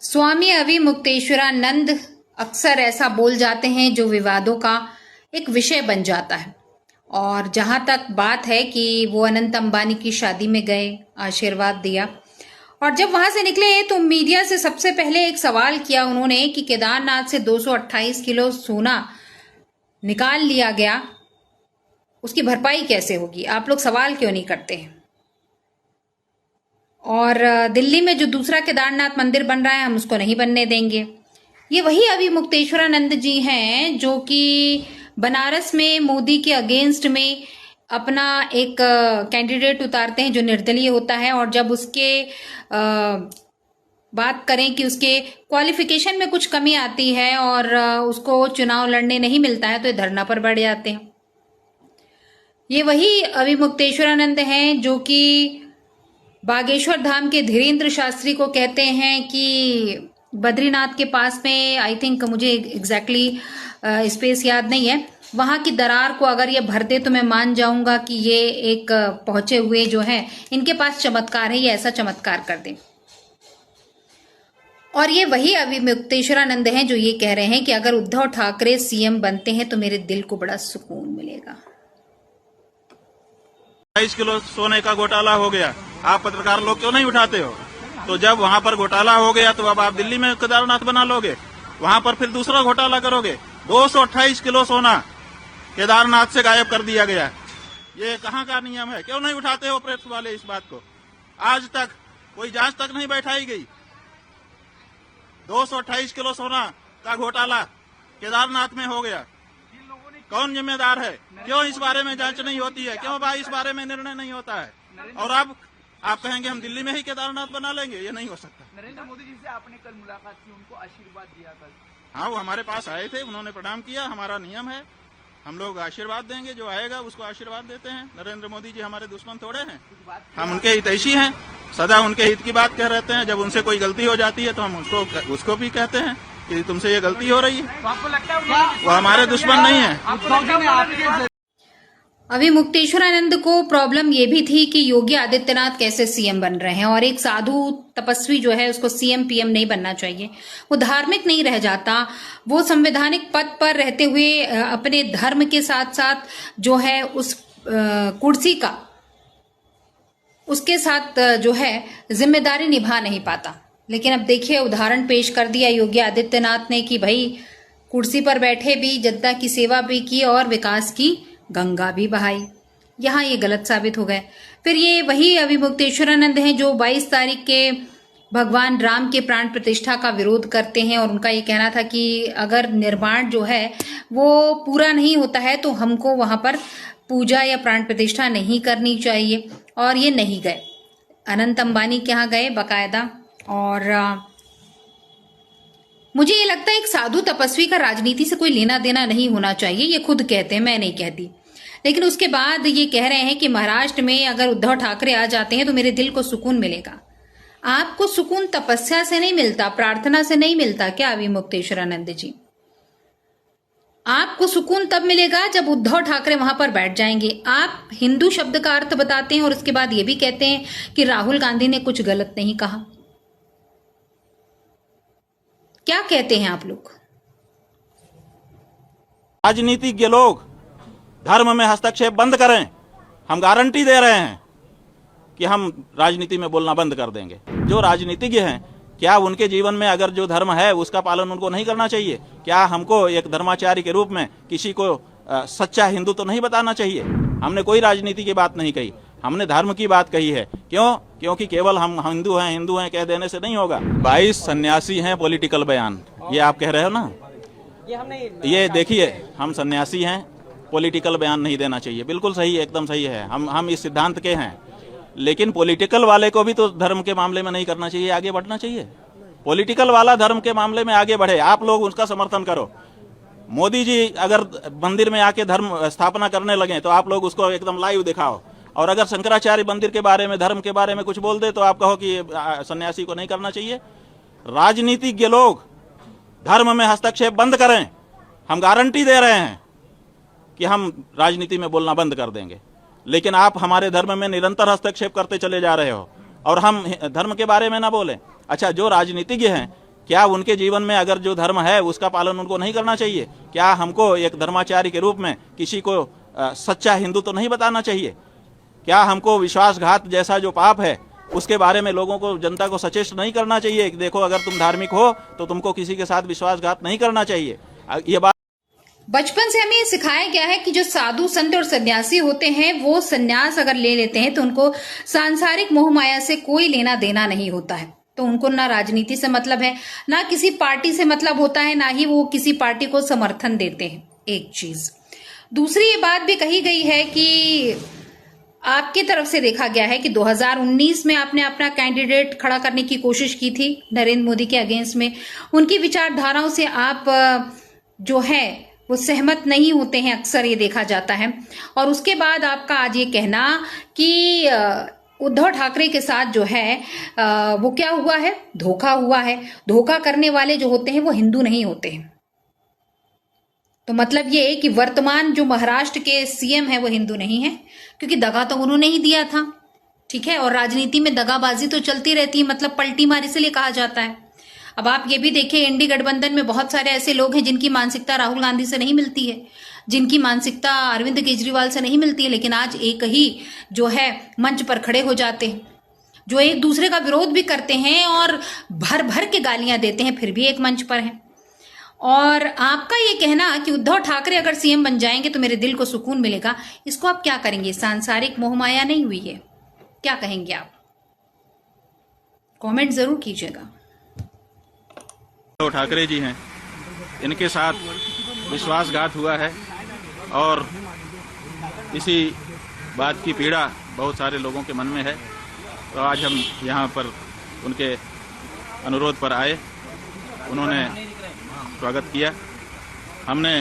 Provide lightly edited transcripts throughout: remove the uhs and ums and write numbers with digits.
स्वामी अविमुक्तेश्वरानंद अक्सर ऐसा बोल जाते हैं जो विवादों का एक विषय बन जाता है। और जहां तक बात है कि वो अनंत अंबानी की शादी में गए, आशीर्वाद दिया, और जब वहां से निकले तो मीडिया से सबसे पहले एक सवाल किया उन्होंने कि केदारनाथ से 228 किलो सोना निकाल लिया गया, उसकी भरपाई कैसे होगी? आप लोग सवाल क्यों नहीं करते हैं? और दिल्ली में जो दूसरा केदारनाथ मंदिर बन रहा है, हम उसको नहीं बनने देंगे। ये वही अविमुक्तेश्वरानंद जी हैं जो कि बनारस में मोदी के अगेंस्ट में अपना एक कैंडिडेट उतारते हैं जो निर्दलीय होता है, और जब उसके बात करें कि उसके क्वालिफिकेशन में कुछ कमी आती है और उसको चुनाव लड़ने नहीं मिलता है, तो ये धरना पर बैठ जाते हैं। ये वही अविमुक्तेश्वरानंद हैं जो कि बागेश्वर धाम के धीरेन्द्र शास्त्री को कहते हैं कि बद्रीनाथ के पास में, आई थिंक, मुझे एग्जैक्टली स्पेस याद नहीं है, वहां की दरार को अगर ये भर दे तो मैं मान जाऊंगा कि ये एक पहुंचे हुए जो है, इनके पास चमत्कार है, ये ऐसा चमत्कार कर दे। और ये वही अविमुक्तेश्वरानंद हैं जो ये कह रहे हैं कि अगर उद्धव ठाकरे सीएम बनते हैं तो मेरे दिल को बड़ा सुकून मिलेगा। 22 किलो सोने का घोटाला हो गया, आप पत्रकार लोग क्यों नहीं उठाते हो? तो जब वहां पर घोटाला हो गया तो अब आप दिल्ली में केदारनाथ बना लोगे, वहां पर फिर दूसरा घोटाला करोगे। 228 किलो सोना केदारनाथ से गायब कर दिया गया। ये कहाँ का नियम है? क्यों नहीं उठाते हो प्रेस वाले इस बात को? आज तक कोई जांच तक नहीं बैठाई गई। 228 किलो सोना का घोटाला केदारनाथ में हो गया, कौन जिम्मेदार है? क्यों इस बारे में जांच नहीं होती है? क्यों भाई इस बारे में निर्णय नहीं होता है? और अब आप कहेंगे हम दिल्ली में ही केदारनाथ बना लेंगे, ये नहीं हो सकता। नरेंद्र मोदी जी से आपने कल मुलाकात की, उनको आशीर्वाद दिया कल? हाँ, वो हमारे पास आए थे, उन्होंने प्रणाम किया। हमारा नियम है, हम लोग आशीर्वाद देंगे, जो आएगा उसको आशीर्वाद देते हैं। नरेंद्र मोदी जी हमारे दुश्मन थोड़े हैं, हम उनके हितैषी हैं, सदा उनके हित की बात कह रहते हैं। जब उनसे कोई गलती हो जाती है तो हम उसको भी कहते हैं कि तुमसे ये गलती हो रही है। तो आपको लगता है वो हमारे दुश्मन नहीं है। अविमुक्तेश्वरानंद को प्रॉब्लम ये भी थी कि योगी आदित्यनाथ कैसे सीएम बन रहे हैं, और एक साधु तपस्वी जो है उसको सीएम पीएम नहीं बनना चाहिए, वो धार्मिक नहीं रह जाता, वो संवैधानिक पद पर रहते हुए अपने धर्म के साथ साथ जो है उस कुर्सी का, उसके साथ जो है जिम्मेदारी निभा नहीं पाता। लेकिन अब देखिए, उदाहरण पेश कर दिया योगी आदित्यनाथ ने कि भाई कुर्सी पर बैठे भी जनता की सेवा भी की और विकास की गंगा भी बहाई। यहाँ ये गलत साबित हो गए। फिर ये वही अविमुक्तेश्वरानंद हैं जो 22 तारीख के भगवान राम के प्राण प्रतिष्ठा का विरोध करते हैं, और उनका ये कहना था कि अगर निर्माण जो है वो पूरा नहीं होता है तो हमको वहां पर पूजा या प्राण प्रतिष्ठा नहीं करनी चाहिए, और ये नहीं गए। अनंत अंबानी के यहाँ गए बाकायदा। और मुझे ये लगता है एक साधु तपस्वी का राजनीति से कोई लेना देना नहीं होना चाहिए, ये खुद कहते हैं, मैं नहीं कहती। लेकिन उसके बाद ये कह रहे हैं कि महाराष्ट्र में अगर उद्धव ठाकरे आ जाते हैं तो मेरे दिल को सुकून मिलेगा। आपको सुकून तपस्या से नहीं मिलता, प्रार्थना से नहीं मिलता क्या अविमुक्तेश्वरानंद जी? आपको सुकून तब मिलेगा जब उद्धव ठाकरे वहां पर बैठ जाएंगे। आप हिंदू शब्द का अर्थ बताते हैं और उसके बाद ये भी कहते हैं कि राहुल गांधी ने कुछ गलत नहीं कहा। क्या कहते हैं आप लोग? राजनीतिज्ञ लोग धर्म में हस्तक्षेप बंद करें। हम गारंटी दे रहे हैं कि हम राजनीति में बोलना बंद कर देंगे। जो राजनीतिज्ञ हैं, क्या उनके जीवन में अगर जो धर्म है उसका पालन उनको नहीं करना चाहिए? क्या हमको एक धर्माचार्य के रूप में किसी को सच्चा हिंदू तो नहीं बताना चाहिए? हमने कोई राजनीति की बात नहीं कही, हमने धर्म की बात कही है। क्यों? क्योंकि केवल हम हिंदू हैं कह देने से नहीं होगा। 22 सन्यासी हैं, पॉलिटिकल बयान ये आप कह रहे हो ना? ये देखिए, हम सन्यासी हैं, पॉलिटिकल बयान नहीं देना चाहिए। बिल्कुल सही, एकदम सही है, हम इस सिद्धांत के हैं। लेकिन पॉलिटिकल वाले को भी तो धर्म के मामले में नहीं करना चाहिए, आगे बढ़ना चाहिए। पॉलिटिकल वाला धर्म के मामले में आगे बढ़े, आप लोग उसका समर्थन करो। मोदी जी अगर मंदिर में आके धर्म स्थापना करने लगे तो आप लोग उसको एकदम लाइव दिखाओ, और अगर शंकराचार्य मंदिर के बारे में, धर्म के बारे में कुछ बोल दे तो आप कहो कि सन्यासी को नहीं करना चाहिए। राजनीतिज्ञ लोग धर्म में हस्तक्षेप बंद करें। हम गारंटी दे रहे हैं कि हम राजनीति में बोलना बंद कर देंगे। लेकिन आप हमारे धर्म में निरंतर हस्तक्षेप करते चले जा रहे हो, और हम धर्म के बारे में ना बोलें। अच्छा, जो राजनीतिज्ञ हैं, क्या उनके जीवन में अगर जो धर्म है उसका पालन उनको नहीं करना चाहिए? क्या हमको एक धर्माचार्य के रूप में किसी को सच्चा हिंदू तो नहीं बताना चाहिए? क्या हमको विश्वासघात जैसा जो पाप है उसके बारे में लोगों को, जनता को सचेत नहीं करना चाहिए कि देखो अगर तुम धार्मिक हो तो तुमको किसी के साथ विश्वासघात नहीं करना चाहिए? ये बात बचपन से हमें ये सिखाया गया है कि जो साधु संत और सन्यासी होते हैं वो सन्यास अगर ले लेते हैं तो उनको सांसारिक मोह माया से कोई लेना देना नहीं होता है। तो उनको ना राजनीति से मतलब है, ना किसी पार्टी से मतलब होता है, ना ही वो किसी पार्टी को समर्थन देते हैं। एक चीज। दूसरी ये बात भी कही गई है कि आपकी तरफ से देखा गया है कि 2019 में आपने अपना कैंडिडेट खड़ा करने की कोशिश की थी नरेंद्र मोदी के अगेंस्ट में। उनकी विचारधाराओं से आप जो है वो सहमत नहीं होते हैं, अक्सर ये देखा जाता है। और उसके बाद आपका आज ये कहना कि उद्धव ठाकरे के साथ जो है वो क्या हुआ है, धोखा हुआ है। धोखा करने वाले जो होते हैं वो हिंदू नहीं होते हैं। तो मतलब ये है कि वर्तमान जो महाराष्ट्र के सीएम है वो हिंदू नहीं है, क्योंकि दगा तो उन्होंने ही दिया था। ठीक है, और राजनीति में दगाबाजी तो चलती रहती है, मतलब पलटी मार इसलिए कहा जाता है। अब आप ये भी देखिए, एनडी गठबंधन में बहुत सारे ऐसे लोग हैं जिनकी मानसिकता राहुल गांधी से नहीं मिलती है, जिनकी मानसिकता अरविंद केजरीवाल से नहीं मिलती है, लेकिन आज एक ही जो है मंच पर खड़े हो जाते हैं, जो एक दूसरे का विरोध भी करते हैं और भर भर के गालियां देते हैं, फिर भी एक मंच पर हैं। और आपका ये कहना कि उद्धव ठाकरे अगर सीएम बन जाएंगे तो मेरे दिल को सुकून मिलेगा, इसको आप क्या करेंगे? सांसारिक मोहमाया नहीं हुई है, क्या कहेंगे आप? कमेंट जरूर कीजिएगा। उद्धव ठाकरे जी हैं, इनके साथ विश्वासघात हुआ है और इसी बात की पीड़ा बहुत सारे लोगों के मन में है। तो आज हम यहाँ पर उनके अनुरोध पर आए, उन्होंने स्वागत किया। हमने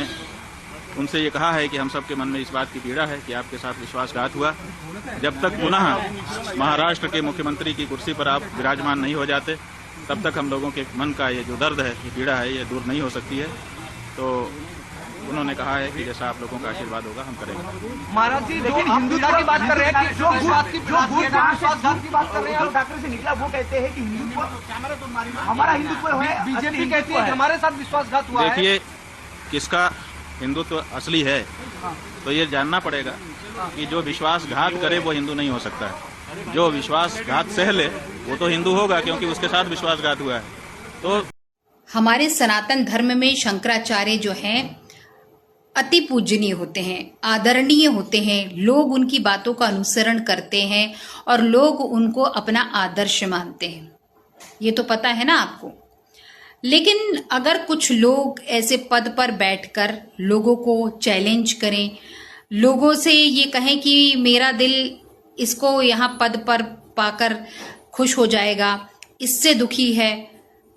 उनसे ये कहा है कि हम सबके मन में इस बात की पीड़ा है कि आपके साथ विश्वासघात हुआ। जब तक पुनः महाराष्ट्र के मुख्यमंत्री की कुर्सी पर आप विराजमान नहीं हो जाते, तब तक हम लोगों के मन का ये जो दर्द है, ये पीड़ा है, ये दूर नहीं हो सकती है। तो उन्होंने कहा है कि जैसा आप लोगों का आशीर्वाद होगा हम करेंगे। महाराज जी, लेकिन हिंदुत्व की बात कर रहे हैं कि जो विश्वासघात की बात कर रहे हैं, ठाकरे से निकला, वो कहते हैं कि हिंदुत्व हमारा हिंदुत्व है। बीजेपी कहती है कि हमारे साथ विश्वासघात हुआ है। देखिए, किसका हिंदुत्व असली है तो ये जानना पड़ेगा कि जो विश्वासघात करे वो हिंदू नहीं हो सकता है। जो विश्वासघात सह ले वो तो हिंदू होगा, क्योंकि उसके साथ विश्वासघात हुआ है। तो हमारे सनातन धर्म में शंकराचार्य जो हैं अति पूजनीय होते हैं, आदरणीय होते हैं। लोग उनकी बातों का अनुसरण करते हैं और लोग उनको अपना आदर्श मानते हैं, ये तो पता है ना आपको। लेकिन अगर कुछ लोग ऐसे पद पर बैठकर लोगों को चैलेंज करें, लोगों से ये कहें कि मेरा दिल इसको यहाँ पद पर पाकर खुश हो जाएगा, इससे दुखी है,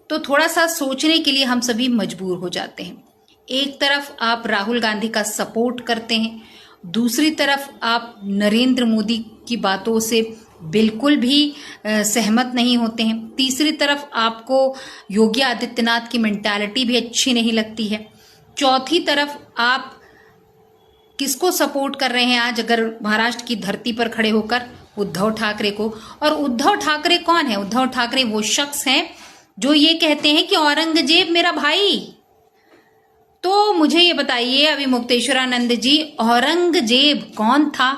तो थोड़ा सा सोचने के लिए हम सभी मजबूर हो जाते हैं। एक तरफ आप राहुल गांधी का सपोर्ट करते हैं, दूसरी तरफ आप नरेंद्र मोदी की बातों से बिल्कुल भी सहमत नहीं होते हैं, तीसरी तरफ आपको योगी आदित्यनाथ की मेंटालिटी भी अच्छी नहीं लगती है, चौथी तरफ आप किसको सपोर्ट कर रहे हैं आज अगर महाराष्ट्र की धरती पर खड़े होकर? उद्धव ठाकरे को। और उद्धव ठाकरे कौन है? उद्धव ठाकरे वो शख्स हैं जो ये कहते हैं कि औरंगजेब मेरा भाई। तो मुझे ये बताइए अभी मुक्तेश्वरानंद जी, औरंगजेब कौन था?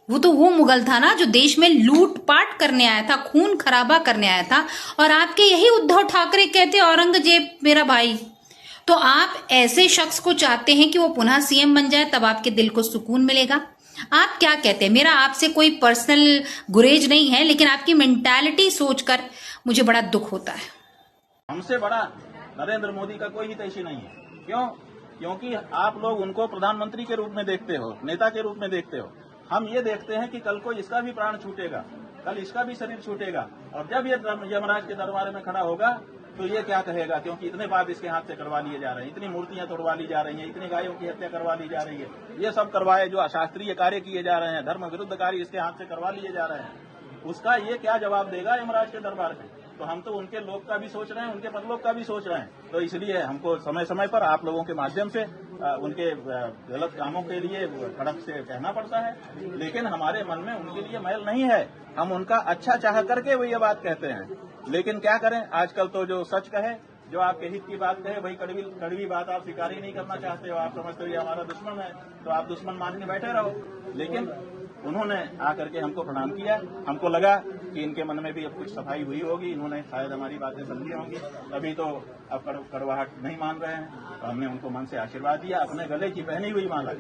वो मुगल था ना, जो देश में लूटपाट करने आया था, खून खराबा करने आया था, और आपके यही उद्धव ठाकरे कहते औरंगजेब मेरा भाई। तो आप ऐसे शख्स को चाहते हैं कि वो पुनः सीएम बन जाए, तब आपके दिल को सुकून मिलेगा। आप क्या कहते हैं? मेरा आपसे कोई पर्सनल गुरेज नहीं है, लेकिन आपकी मेंटालिटी सोचकर मुझे बड़ा दुख होता है। हमसे बड़ा नरेंद्र मोदी का कोई हितैषी नहीं है। क्यों? क्योंकि आप लोग उनको प्रधानमंत्री के रूप में देखते हो, नेता के रूप में देखते हो। हम ये देखते हैं कि कल को इसका भी प्राण छूटेगा, कल इसका भी शरीर छूटेगा, और जब ये यमराज के दरबार में खड़ा होगा तो ये क्या कहेगा? क्योंकि इतने पाप इसके हाथ से करवा लिए जा रहे हैं, इतनी मूर्तियां तोड़वा ली जा रही हैं, इतनी गायों की हत्या करवा ली जा रही है, ये सब करवाए जो अशास्त्रीय कार्य किए जा रहे हैं, धर्म विरुद्ध कार्य इसके हाथ से करवा लिए जा रहे हैं, उसका ये क्या जवाब देगा यमराज के दरबार में? तो हम तो उनके लोक का भी सोच रहे हैं, उनके परलोक का भी सोच रहे हैं। तो इसलिए हमको समय समय पर आप लोगों के माध्यम से उनके गलत कामों के लिए कड़क से कहना पड़ता है, लेकिन हमारे मन में उनके लिए मैल नहीं है। हम उनका अच्छा चाह करके वो ये बात कहते हैं। लेकिन क्या करें, आजकल तो जो सच कहे जो आपके हित की बात कहे वही कड़वी बात आप स्वीकार ही नहीं करना चाहते हो। आप समझते हो ये हमारा दुश्मन है, तो आप दुश्मन मान के बैठे रहो। लेकिन उन्होंने आकर के हमको प्रणाम किया। हमको लगा कि इनके मन में भी अब कुछ सफाई हुई होगी, इन्होंने शायद हमारी बातें समझी होंगी, तभी तो अब कड़वाहट नहीं मान रहे हैं। तो हमने उनको मन से आशीर्वाद दिया। अपने गले की पहनी हुई माला,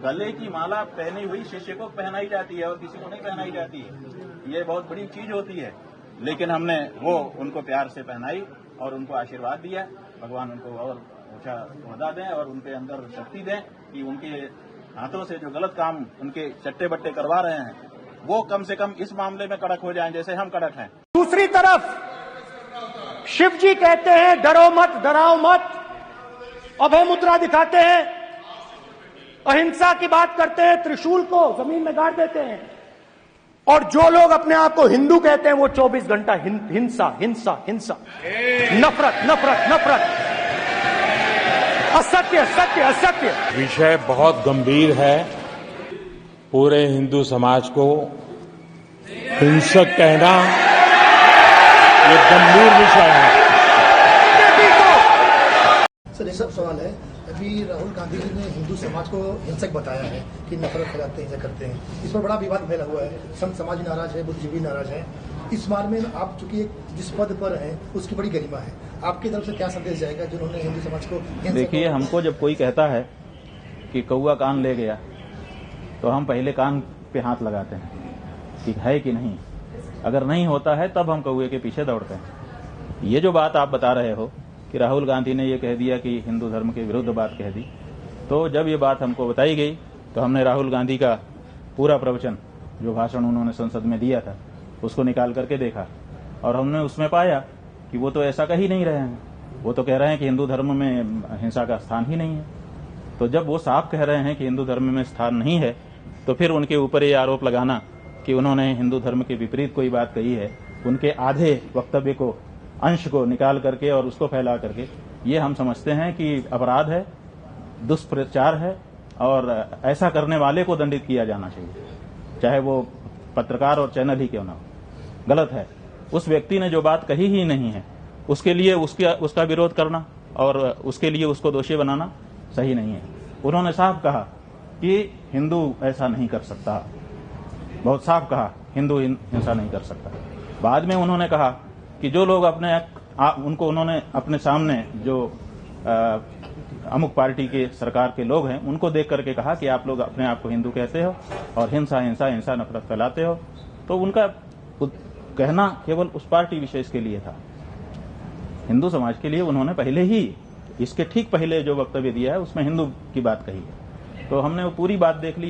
गले की माला पहनी हुई शिष्य को पहनाई जाती है और किसी को नहीं पहनाई जाती है। ये बहुत बड़ी चीज होती है। लेकिन हमने वो उनको प्यार से पहनाई और उनको आशीर्वाद दिया। भगवान उनको और ऊंचा ओहदा दें और उनके अंदर शक्ति दें कि उनके हाथों से जो गलत काम उनके चट्टे बट्टे करवा रहे हैं वो कम से कम इस मामले में कड़क हो जाएं जैसे हम कड़क हैं। दूसरी तरफ शिव जी कहते हैं डरो मत, डराओ मत, अभय मुद्रा दिखाते हैं, अहिंसा की बात करते हैं, त्रिशूल को जमीन में गाड़ देते हैं। और जो लोग अपने आप को हिंदू कहते हैं वो 24 घंटा हिंसा हिंसा हिंसा, नफरत नफरत नफरत, असत्य सत्य असत्य। विषय बहुत गंभीर है। पूरे हिंदू समाज को हिंसक कहना ये गंभीर विषय है। सर ये सब सवाल है। अभी राहुल गांधी जी ने हिंदू समाज को हिंसक बताया है कि नफरत फैलाते हैं, हिंसा करते हैं। इस पर बड़ा विवाद फैला हुआ है। संत समाज नाराज है, बुद्धिजीवी नाराज है। इस बार में आप चूंकि जिस पद पर हैं उसकी बड़ी गरिमा है, आपकी तरफ से क्या संदेश जाएगा जिन्होंने हिंदू समाज को? देखिए, हमको जब कोई कहता है कि कौआ कान ले गया तो हम पहले कान पे हाथ लगाते हैं कि है कि नहीं। अगर नहीं होता है तब हम कौए के पीछे दौड़ते हैं। ये जो बात आप बता रहे हो कि राहुल गांधी ने ये कह दिया कि हिंदू धर्म के विरुद्ध बात कह दी, तो जब ये बात हमको बताई गई तो हमने राहुल गांधी का पूरा प्रवचन, जो भाषण उन्होंने संसद में दिया था, उसको निकाल करके देखा और हमने उसमें पाया कि वो तो ऐसा कह ही नहीं रहे हैं। वो तो कह रहे हैं कि हिंदू धर्म में हिंसा का स्थान ही नहीं है। तो जब वो साफ कह रहे हैं कि हिंदू धर्म में स्थान नहीं है, तो फिर उनके ऊपर ये आरोप लगाना कि उन्होंने हिंदू धर्म के विपरीत कोई बात कही है, उनके आधे वक्तव्य को, अंश को निकाल करके और उसको फैला करके, ये हम समझते हैं कि अपराध है, दुष्प्रचार है और ऐसा करने वाले को दंडित किया जाना चाहिए, चाहे वो पत्रकार और चैनल ही क्यों ना हो। गलत है। उस व्यक्ति ने जो बात कही ही नहीं है उसके लिए उसका विरोध करना और उसके लिए उसको दोषी बनाना सही नहीं है। उन्होंने साफ कहा कि हिंदू ऐसा नहीं कर सकता, बहुत साफ कहा हिंदू हिंसा नहीं कर सकता। बाद में उन्होंने कहा कि जो लोग उनको उन्होंने अपने सामने जो अमुक पार्टी के सरकार के लोग हैं उनको देख करके कहा कि आप लोग अपने आप को हिंदू कहते हो और हिंसा हिंसा हिंसा नफरत फैलाते हो। तो उनका कहना केवल उस पार्टी विशेष के लिए था। हिंदू समाज के लिए उन्होंने पहले ही, इसके ठीक पहले जो वक्तव्य दिया है उसमें हिंदू की बात कही है। तो हमने वो पूरी बात देख ली।